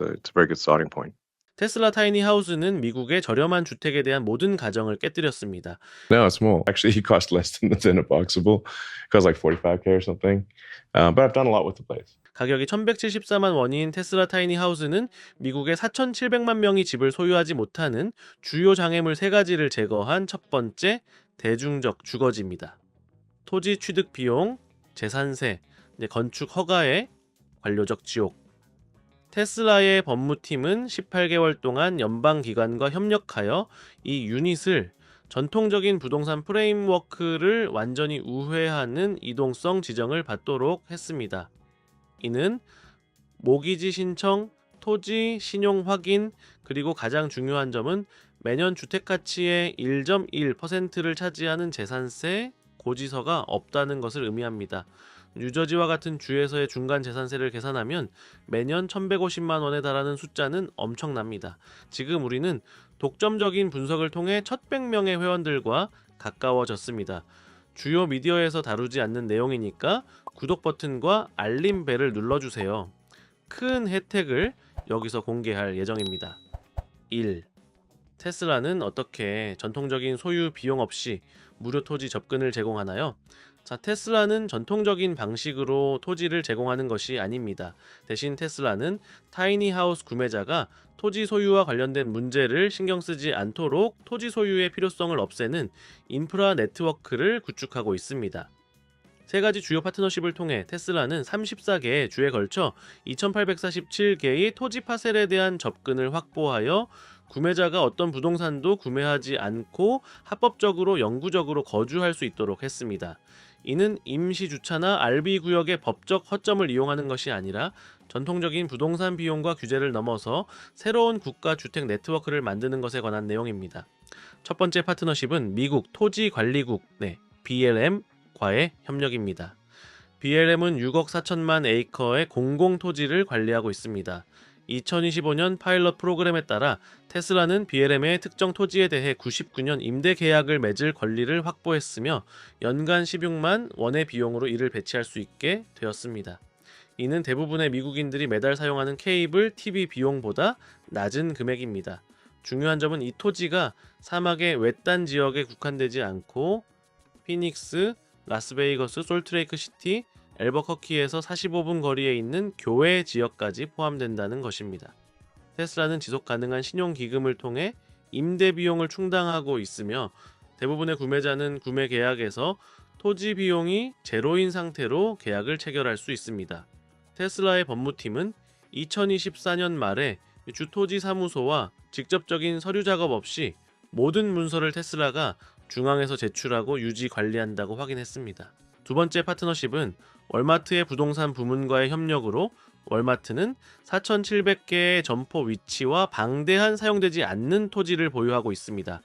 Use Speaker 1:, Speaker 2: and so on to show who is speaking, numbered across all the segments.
Speaker 1: So it's a very good starting point.
Speaker 2: 테슬라 타이니 하우스는 미국의 저렴한 주택에 대한 모든 가정을 깨뜨렸습니다.
Speaker 1: No, it's small. Actually, it cost less than a boxable. It costs like 45K or something. But I've done a lot with the place.
Speaker 2: 가격이 1174만 원인 테슬라 타이니 하우스는 미국의 4,700만 명이 집을 소유하지 못하는 주요 장애물 3가지를 제거한 첫 번째 대중적 주거지입니다. 토지 취득 비용, 재산세, 건축 허가의 관료적 지옥. 테슬라의 법무팀은 18개월 동안 연방기관과 협력하여 이 유닛을 전통적인 부동산 프레임워크를 완전히 우회하는 이동성 지정을 받도록 했습니다. 이는 모기지 신청, 토지 신용 확인, 그리고 가장 중요한 점은 매년 주택가치의 1.1%를 차지하는 재산세 고지서가 없다는 것을 의미합니다. 뉴저지와 같은 주에서의 중간 재산세를 계산하면 매년 1,150만 원에 달하는 숫자는 엄청납니다. 지금 우리는 독점적인 분석을 통해 1,100명의 회원들과 가까워졌습니다. 주요 미디어에서 다루지 않는 내용이니까 구독 버튼과 알림 벨을 눌러주세요. 큰 혜택을 여기서 공개할 예정입니다. 1. 테슬라는 어떻게 전통적인 소유 비용 없이 무료 토지 접근을 제공하나요? 자, 테슬라는 전통적인 방식으로 토지를 제공하는 것이 아닙니다. 대신 테슬라는 타이니 하우스 구매자가 토지 소유와 관련된 문제를 신경 쓰지 않도록 토지 소유의 필요성을 없애는 인프라 네트워크를 구축하고 있습니다. 3가지 주요 파트너십을 통해 테슬라는 34개의 주에 걸쳐 2,847개의 토지 파셀에 대한 접근을 확보하여 구매자가 어떤 부동산도 구매하지 않고 합법적으로 영구적으로 거주할 수 있도록 했습니다. 이는 임시 주차나 RB 구역의 법적 허점을 이용하는 것이 아니라 전통적인 부동산 비용과 규제를 넘어서 새로운 국가 주택 네트워크를 만드는 것에 관한 내용입니다. 첫 번째 파트너십은 미국 토지관리국 BLM과의 협력입니다. BLM은 6억 4천만 에이커의 공공토지를 관리하고 있습니다. 2025년 파일럿 프로그램에 따라 테슬라는 BLM의 특정 토지에 대해 99년 임대 계약을 맺을 권리를 확보했으며 연간 16만 원의 비용으로 이를 배치할 수 있게 되었습니다. 이는 대부분의 미국인들이 매달 사용하는 케이블 TV 비용보다 낮은 금액입니다. 중요한 점은 이 토지가 사막의 외딴 지역에 국한되지 않고 피닉스, 라스베이거스, 솔트레이크 시티, 앨버커키에서 45분 거리에 있는 교외 지역까지 포함된다는 것입니다. 테슬라는 지속 가능한 신용 기금을 통해 임대 비용을 충당하고 있으며 대부분의 구매자는 구매 계약에서 토지 비용이 제로인 상태로 계약을 체결할 수 있습니다. 테슬라의 법무팀은 2024년 말에 주토지 사무소와 직접적인 서류 작업 없이 모든 문서를 테슬라가 중앙에서 제출하고 유지 관리한다고 확인했습니다. 두 번째 파트너십은 월마트의 부동산 부문과의 협력으로 월마트는 4,700개의 점포 위치와 방대한 사용되지 않는 토지를 보유하고 있습니다.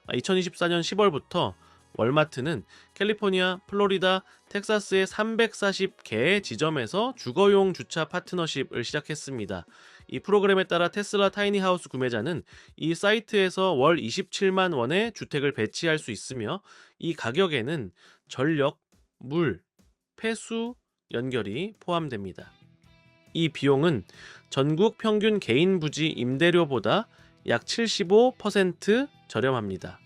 Speaker 2: 2024년 10월부터 월마트는 캘리포니아, 플로리다, 텍사스의 340개의 지점에서 주거용 주차 파트너십을 시작했습니다. 이 프로그램에 따라 테슬라 타이니하우스 구매자는 이 사이트에서 월 27만 원의 주택을 배치할 수 있으며 이 가격에는 전력, 물, 폐수 연결이 포함됩니다. 이 비용은 전국 평균 개인 부지 임대료보다 약 75% 저렴합니다.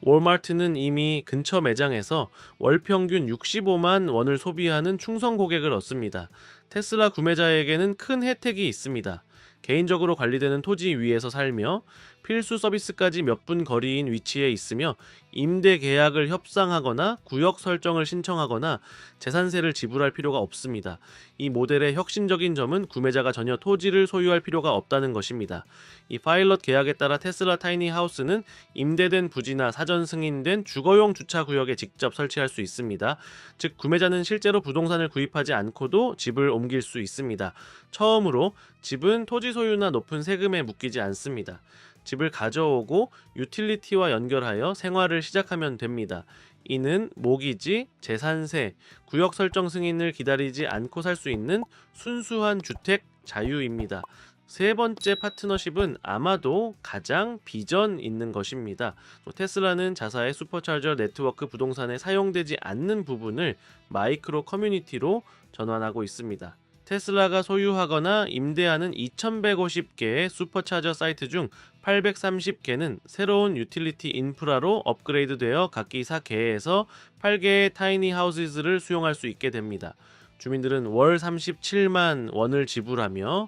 Speaker 2: 월마트는 이미 근처 매장에서 월 평균 65만 원을 소비하는 충성 고객을 얻습니다. 테슬라 구매자에게는 큰 혜택이 있습니다. 개인적으로 관리되는 토지 위에서 살며 필수 서비스까지 몇 분 거리인 위치에 있으며 임대 계약을 협상하거나 구역 설정을 신청하거나 재산세를 지불할 필요가 없습니다. 이 모델의 혁신적인 점은 구매자가 전혀 토지를 소유할 필요가 없다는 것입니다. 이 파일럿 계약에 따라 테슬라 타이니 하우스는 임대된 부지나 사전 승인된 주거용 주차 구역에 직접 설치할 수 있습니다. 즉 구매자는 실제로 부동산을 구입하지 않고도 집을 옮길 수 있습니다. 처음으로 집은 토지 소유나 높은 세금에 묶이지 않습니다. 집을 가져오고 유틸리티와 연결하여 생활을 시작하면 됩니다. 이는 모기지, 재산세, 구역 설정 승인을 기다리지 않고 살 수 있는 순수한 주택 자유입니다. 세 번째 파트너십은 아마도 가장 비전 있는 것입니다. 테슬라는 자사의 슈퍼차저 네트워크 부동산에 사용되지 않는 부분을 마이크로 커뮤니티로 전환하고 있습니다. 테슬라가 소유하거나 임대하는 2,150개의 슈퍼차저 사이트 중 830개는 새로운 유틸리티 인프라로 업그레이드되어 각기 4개에서 8개의 타이니 하우스를 수용할 수 있게 됩니다. 주민들은 월 37만 원을 지불하며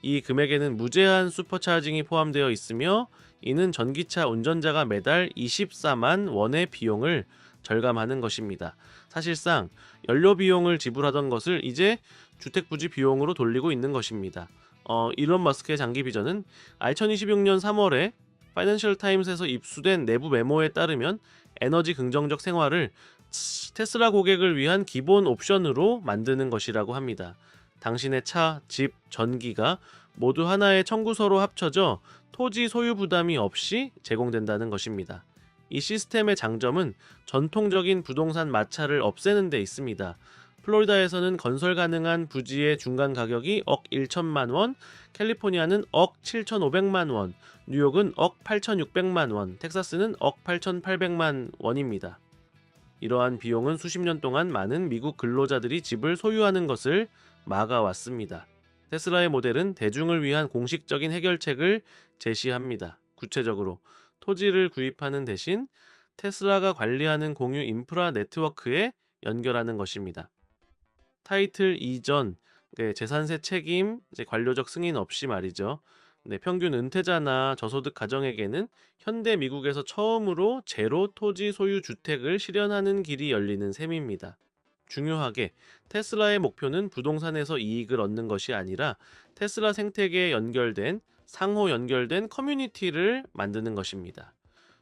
Speaker 2: 이 금액에는 무제한 슈퍼차징이 포함되어 있으며 이는 전기차 운전자가 매달 24만 원의 비용을 절감하는 것입니다. 사실상 연료 비용을 지불하던 것을 이제 주택 부지 비용으로 돌리고 있는 것입니다. 일론 머스크의 장기 비전은 2026년 3월에 파이낸셜 타임스에서 입수된 내부 메모에 따르면 에너지 긍정적 생활을 테슬라 고객을 위한 기본 옵션으로 만드는 것이라고 합니다. 당신의 차, 집, 전기가 모두 하나의 청구서로 합쳐져 토지 소유 부담이 없이 제공된다는 것입니다. 이 시스템의 장점은 전통적인 부동산 마찰을 없애는 데 있습니다. 플로리다에서는 건설 가능한 부지의 중간 가격이 억 1천만 원, 캘리포니아는 억 7,500만 원, 뉴욕은 억 8,600만 원, 텍사스는 억 8,800만 원입니다. 이러한 비용은 수십 년 동안 많은 미국 근로자들이 집을 소유하는 것을 막아왔습니다. 테슬라의 모델은 대중을 위한 공식적인 해결책을 제시합니다. 구체적으로 토지를 구입하는 대신 테슬라가 관리하는 공유 인프라 네트워크에 연결하는 것입니다. 타이틀 이전, 재산세 책임, 관료적 승인 없이 말이죠. 평균 은퇴자나 저소득 가정에게는 현대 미국에서 처음으로 제로 토지 소유 주택을 실현하는 길이 열리는 셈입니다. 중요하게 테슬라의 목표는 부동산에서 이익을 얻는 것이 아니라 테슬라 생태계에 상호 연결된 커뮤니티를 만드는 것입니다.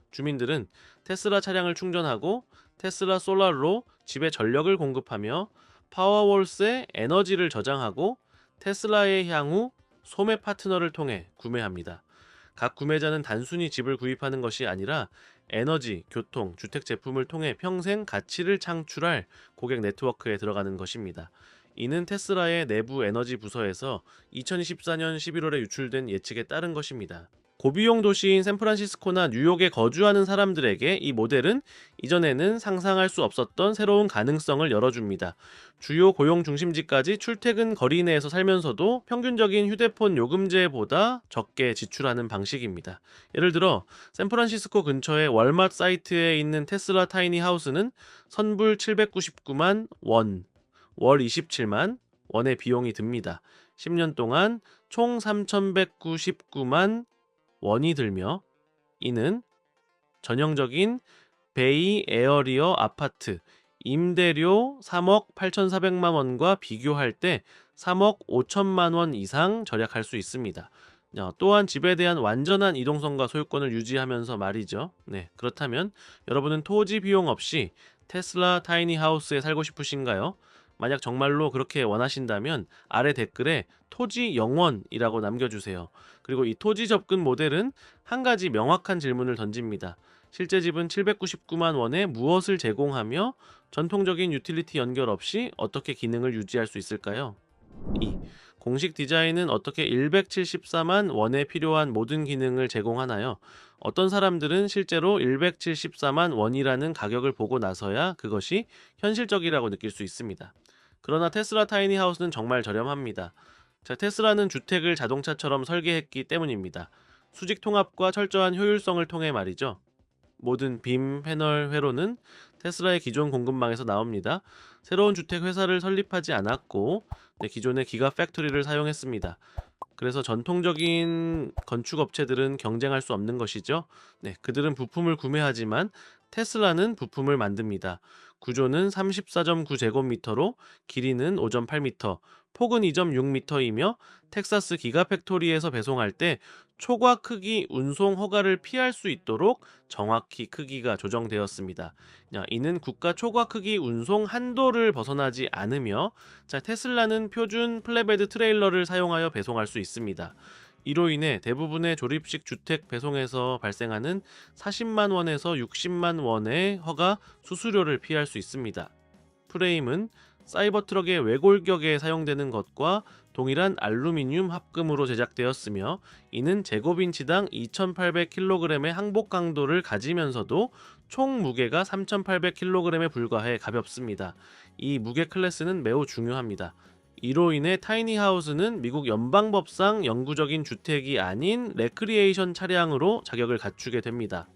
Speaker 2: 주민들은 테슬라 차량을 충전하고 테슬라 솔라로 집에 전력을 공급하며 파워월스에 에너지를 저장하고 테슬라의 향후 소매 파트너를 통해 구매합니다. 각 구매자는 단순히 집을 구입하는 것이 아니라 에너지, 교통, 주택 제품을 통해 평생 가치를 창출할 고객 네트워크에 들어가는 것입니다. 이는 테슬라의 내부 에너지 부서에서 2024년 11월에 유출된 예측에 따른 것입니다. 고비용 도시인 샌프란시스코나 뉴욕에 거주하는 사람들에게 이 모델은 이전에는 상상할 수 없었던 새로운 가능성을 열어줍니다. 주요 고용 중심지까지 출퇴근 거리 내에서 살면서도 평균적인 휴대폰 요금제보다 적게 지출하는 방식입니다. 예를 들어 샌프란시스코 근처의 월마트 사이트에 있는 테슬라 타이니 하우스는 선불 799만 원, 월 27만 원의 비용이 듭니다. 10년 동안 총 3,199만 원이 들며 이는 전형적인 베이 에어리어 아파트 임대료 3억 8,400만 원과 비교할 때 3억 5천만 원 이상 절약할 수 있습니다. 또한 집에 대한 완전한 이동성과 소유권을 유지하면서 말이죠. 그렇다면 여러분은 토지 비용 없이 테슬라 타이니 하우스에 살고 싶으신가요? 만약 정말로 그렇게 원하신다면 아래 댓글에 토지 영원이라고 남겨주세요. 그리고 이 토지 접근 모델은 한 가지 명확한 질문을 던집니다. 실제 집은 799만 원에 무엇을 제공하며 전통적인 유틸리티 연결 없이 어떻게 기능을 유지할 수 있을까요? 2. 공식 디자인은 어떻게 174만 원에 필요한 모든 기능을 제공하나요? 어떤 사람들은 실제로 174만 원이라는 가격을 보고 나서야 그것이 현실적이라고 느낄 수 있습니다. 그러나 테슬라 타이니 하우스는 정말 저렴합니다. 테슬라는 주택을 자동차처럼 설계했기 때문입니다. 수직 통합과 철저한 효율성을 통해 말이죠. 모든 빔, 패널, 회로는 테슬라의 기존 공급망에서 나옵니다. 새로운 주택 회사를 설립하지 않았고 기존의 기가 팩토리를 사용했습니다. 그래서 전통적인 건축업체들은 경쟁할 수 없는 것이죠. 그들은 부품을 구매하지만 테슬라는 부품을 만듭니다. 구조는 34.9제곱미터로 길이는 5.8m, 폭은 2.6m이며 텍사스 기가팩토리에서 배송할 때 초과 크기 운송 허가를 피할 수 있도록 정확히 크기가 조정되었습니다. 이는 국가 초과 크기 운송 한도를 벗어나지 않으며 테슬라는 표준 플랫베드 트레일러를 사용하여 배송할 수 있습니다. 이로 인해 대부분의 조립식 주택 배송에서 발생하는 40만 원에서 60만 원의 허가 수수료를 피할 수 있습니다. 프레임은 사이버트럭의 외골격에 사용되는 것과 동일한 알루미늄 합금으로 제작되었으며 이는 제곱인치당 2,800kg의 항복 강도를 가지면서도 총 무게가 3,800kg에 불과해 가볍습니다. 이 무게 클래스는 매우 중요합니다. 이로 인해 타이니하우스는 미국 연방법상 영구적인 주택이 아닌 레크리에이션 차량으로 자격을 갖추게 됩니다.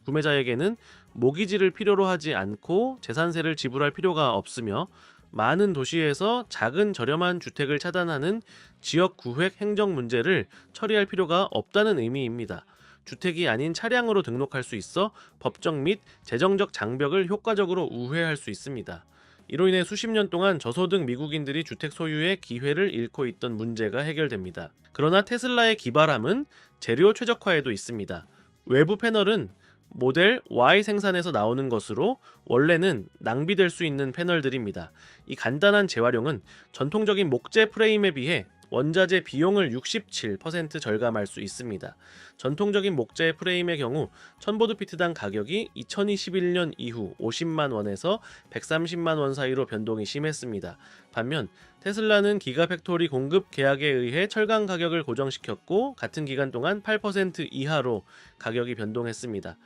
Speaker 2: 구매자에게는 모기지를 필요로 하지 않고 재산세를 지불할 필요가 없으며 많은 도시에서 작은 저렴한 주택을 차단하는 지역 구획 행정 문제를 처리할 필요가 없다는 의미입니다. 주택이 아닌 차량으로 등록할 수 있어 법적 및 재정적 장벽을 효과적으로 우회할 수 있습니다. 이로 인해 수십 년 동안 저소득 미국인들이 주택 소유의 기회를 잃고 있던 문제가 해결됩니다. 그러나 테슬라의 기발함은 재료 최적화에도 있습니다. 외부 패널은 모델 Y 생산에서 나오는 것으로 원래는 낭비될 수 있는 패널들입니다. 이 간단한 재활용은 전통적인 목재 프레임에 비해 원자재 비용을 67% 절감할 수 있습니다. 전통적인 목재 프레임의 경우 1000보드피트당 가격이 2021년 이후 50만 원에서 130만 원 사이로 변동이 심했습니다. 반면 테슬라는 기가팩토리 공급 계약에 의해 철강 가격을 고정시켰고 같은 기간 동안 8% 이하로 가격이 변동했습니다.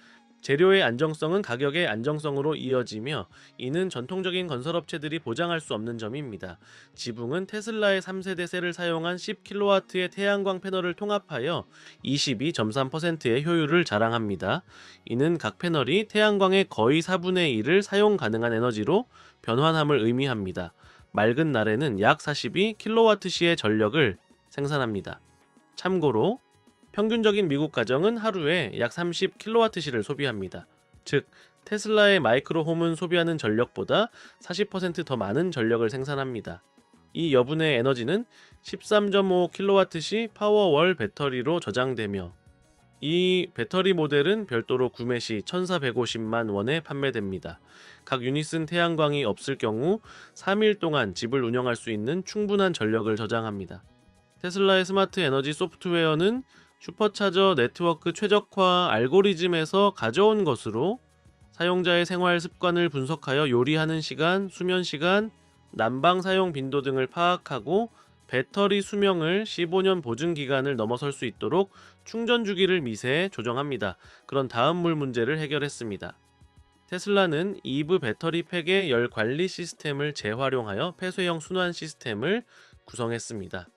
Speaker 2: 재료의 안정성은 가격의 안정성으로 이어지며 이는 전통적인 건설업체들이 보장할 수 없는 점입니다. 지붕은 테슬라의 3세대 셀을 사용한 10kW의 태양광 패널을 통합하여 22.3%의 효율을 자랑합니다. 이는 각 패널이 태양광의 거의 4분의 1을 사용 가능한 에너지로 변환함을 의미합니다. 맑은 날에는 약 42kWh의 전력을 생산합니다. 참고로 평균적인 미국 가정은 하루에 약 30kWh를 소비합니다. 즉, 테슬라의 마이크로홈은 소비하는 전력보다 40% 더 많은 전력을 생산합니다. 이 여분의 에너지는 13.5kWh 파워월 배터리로 저장되며 이 배터리 모델은 별도로 구매 시 1,450만 원에 판매됩니다. 각 유닛은 태양광이 없을 경우 3일 동안 집을 운영할 수 있는 충분한 전력을 저장합니다. 테슬라의 스마트 에너지 소프트웨어는 슈퍼차저 네트워크 최적화 알고리즘에서 가져온 것으로 사용자의 생활 습관을 분석하여 요리하는 시간, 수면 시간, 난방 사용 빈도 등을 파악하고 배터리 수명을 15년 보증 기간을 넘어설 수 있도록 충전 주기를 미세히 조정합니다. 그런 다음 물 문제를 해결했습니다. 테슬라는 EV 배터리 팩의 열 관리 시스템을 재활용하여 폐쇄형 순환 시스템을 구성했습니다.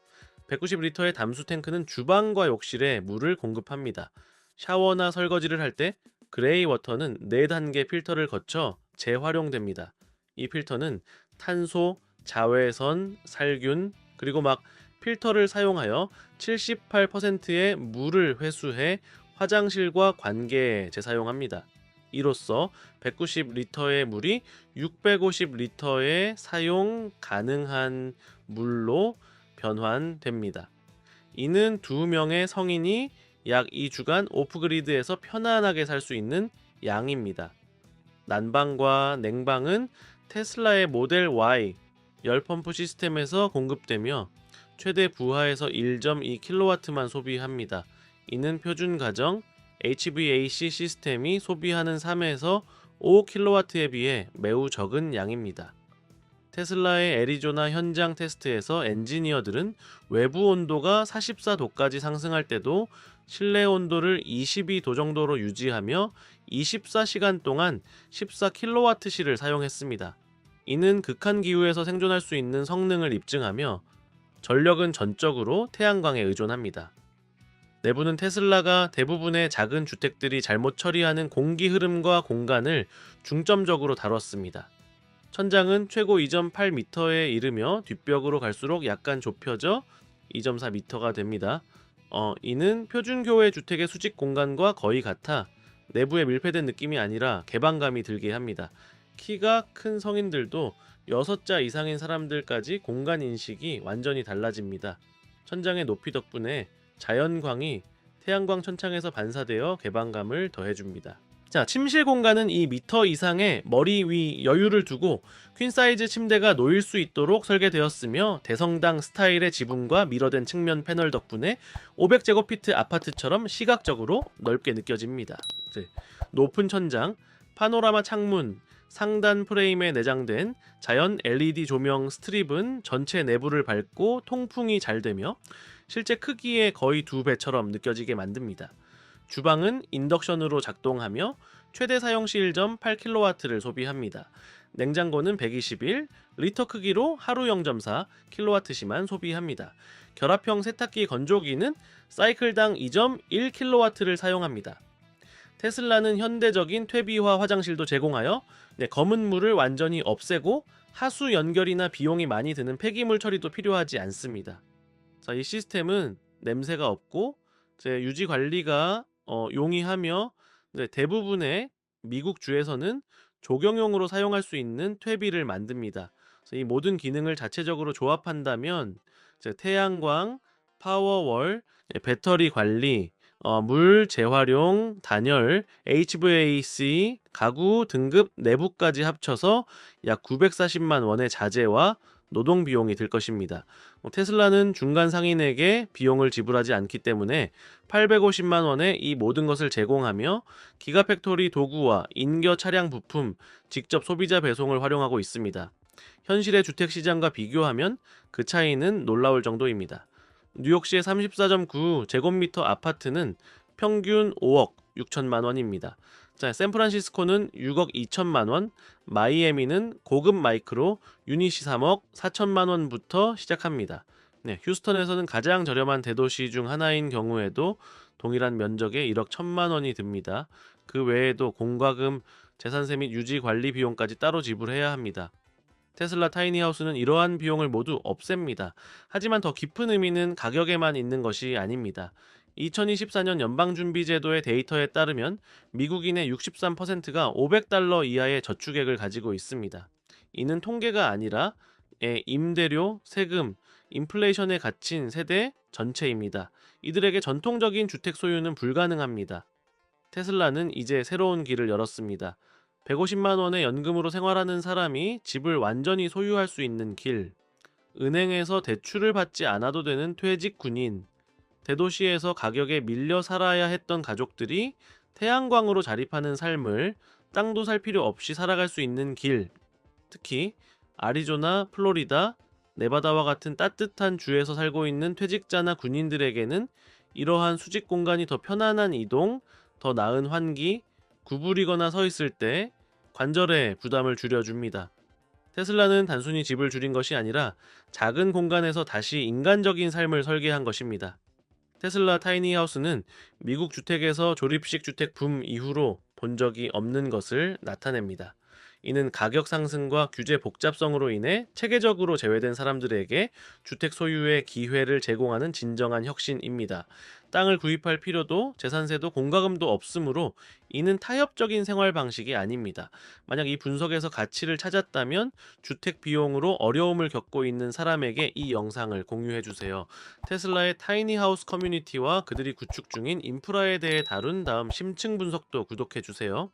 Speaker 2: 190리터의 담수 탱크는 주방과 욕실에 물을 공급합니다. 샤워나 설거지를 할 때 그레이 워터는 4단계 필터를 거쳐 재활용됩니다. 이 필터는 탄소, 자외선, 살균, 그리고 막 필터를 사용하여 78%의 물을 회수해 화장실과 관계에 재사용합니다. 이로써 190리터의 물이 650리터의 사용 가능한 물로 변환됩니다. 이는 2명의 성인이 약 2주간 오프그리드에서 편안하게 살 수 있는 양입니다. 난방과 냉방은 테슬라의 모델 Y 열펌프 시스템에서 공급되며 최대 부하에서 1.2kW만 소비합니다. 이는 표준 가정 HVAC 시스템이 소비하는 3에서 5kW에 비해 매우 적은 양입니다. 테슬라의 애리조나 현장 테스트에서 엔지니어들은 외부 온도가 44도까지 상승할 때도 실내 온도를 22도 정도로 유지하며 24시간 동안 14kWh를 사용했습니다. 이는 극한 기후에서 생존할 수 있는 성능을 입증하며 전력은 전적으로 태양광에 의존합니다. 내부는 테슬라가 대부분의 작은 주택들이 잘못 처리하는 공기 흐름과 공간을 중점적으로 다뤘습니다. 천장은 최고 2.8m에 이르며 뒷벽으로 갈수록 약간 좁혀져 2.4m가 됩니다. 이는 표준 교외 주택의 수직 공간과 거의 같아 내부에 밀폐된 느낌이 아니라 개방감이 들게 합니다. 키가 큰 성인들도 6자 이상인 사람들까지 공간 인식이 완전히 달라집니다. 천장의 높이 덕분에 자연광이 태양광 천창에서 반사되어 개방감을 더해줍니다. 자, 침실 공간은 2m 이상의 머리 위 여유를 두고 퀸 사이즈 침대가 놓일 수 있도록 설계되었으며 대성당 스타일의 지붕과 미러된 측면 패널 덕분에 500제곱피트 아파트처럼 시각적으로 넓게 느껴집니다. 높은 천장, 파노라마 창문, 상단 프레임에 내장된 자연 LED 조명 스트립은 전체 내부를 밝고 통풍이 잘 되며 실제 크기의 거의 2배처럼 느껴지게 만듭니다. 주방은 인덕션으로 작동하며 최대 사용 시 1.8kW를 소비합니다. 냉장고는 121, 리터 크기로 하루 0.4kW만 소비합니다. 결합형 세탁기 건조기는 사이클당 2.1kW를 사용합니다. 테슬라는 현대적인 퇴비화 화장실도 제공하여 검은 물을 완전히 없애고 하수 연결이나 비용이 많이 드는 폐기물 처리도 필요하지 않습니다. 자, 이 시스템은 냄새가 없고 유지 관리가 용이하며 대부분의 미국 주에서는 조경용으로 사용할 수 있는 퇴비를 만듭니다. 그래서 이 모든 기능을 자체적으로 조합한다면 태양광, 파워월, 배터리 관리, 물 재활용, 단열, HVAC, 가구 등급 내부까지 합쳐서 약 940만 원의 자재와 노동 비용이 들 것입니다. 테슬라는 중간 상인에게 비용을 지불하지 않기 때문에 850만 원에 이 모든 것을 제공하며 기가팩토리 도구와 인겨 차량 부품, 직접 소비자 배송을 활용하고 있습니다. 현실의 주택시장과 비교하면 그 차이는 놀라울 정도입니다. 뉴욕시의 34.9 제곱미터 아파트는 평균 5억 6천만 원입니다. 자, 샌프란시스코는 6억 2천만 원, 마이애미는 고급 마이크로 유닛이 3억 4천만 원부터 시작합니다. 휴스턴에서는 가장 저렴한 대도시 중 하나인 경우에도 동일한 면적에 1억 1천만 원이 듭니다. 그 외에도 공과금, 재산세 및 유지 관리 비용까지 따로 지불해야 합니다. 테슬라 타이니하우스는 이러한 비용을 모두 없앱니다. 하지만 더 깊은 의미는 가격에만 있는 것이 아닙니다. 2024년 연방준비제도의 데이터에 따르면 미국인의 63%가 $500 이하의 저축액을 가지고 있습니다. 이는 통계가 아니라 임대료, 세금, 인플레이션에 갇힌 세대 전체입니다. 이들에게 전통적인 주택 소유는 불가능합니다. 테슬라는 이제 새로운 길을 열었습니다. 150만 원의 연금으로 생활하는 사람이 집을 완전히 소유할 수 있는 길, 은행에서 대출을 받지 않아도 되는 퇴직 군인, 대도시에서 가격에 밀려 살아야 했던 가족들이 태양광으로 자립하는 삶을 땅도 살 필요 없이 살아갈 수 있는 길, 특히 아리조나, 플로리다, 네바다와 같은 따뜻한 주에서 살고 있는 퇴직자나 군인들에게는 이러한 수직 공간이 더 편안한 이동, 더 나은 환기, 구부리거나 서 있을 때 관절의 부담을 줄여줍니다. 테슬라는 단순히 집을 줄인 것이 아니라 작은 공간에서 다시 인간적인 삶을 설계한 것입니다. 테슬라 타이니하우스는 미국 주택에서 조립식 주택 붐 이후로 본 적이 없는 것을 나타냅니다. 이는 가격 상승과 규제 복잡성으로 인해 체계적으로 제외된 사람들에게 주택 소유의 기회를 제공하는 진정한 혁신입니다. 땅을 구입할 필요도 재산세도 공과금도 없으므로 이는 타협적인 생활 방식이 아닙니다. 만약 이 분석에서 가치를 찾았다면 주택 비용으로 어려움을 겪고 있는 사람에게 이 영상을 공유해 주세요. 테슬라의 타이니하우스 커뮤니티와 그들이 구축 중인 인프라에 대해 다룬 다음 심층 분석도 구독해 주세요.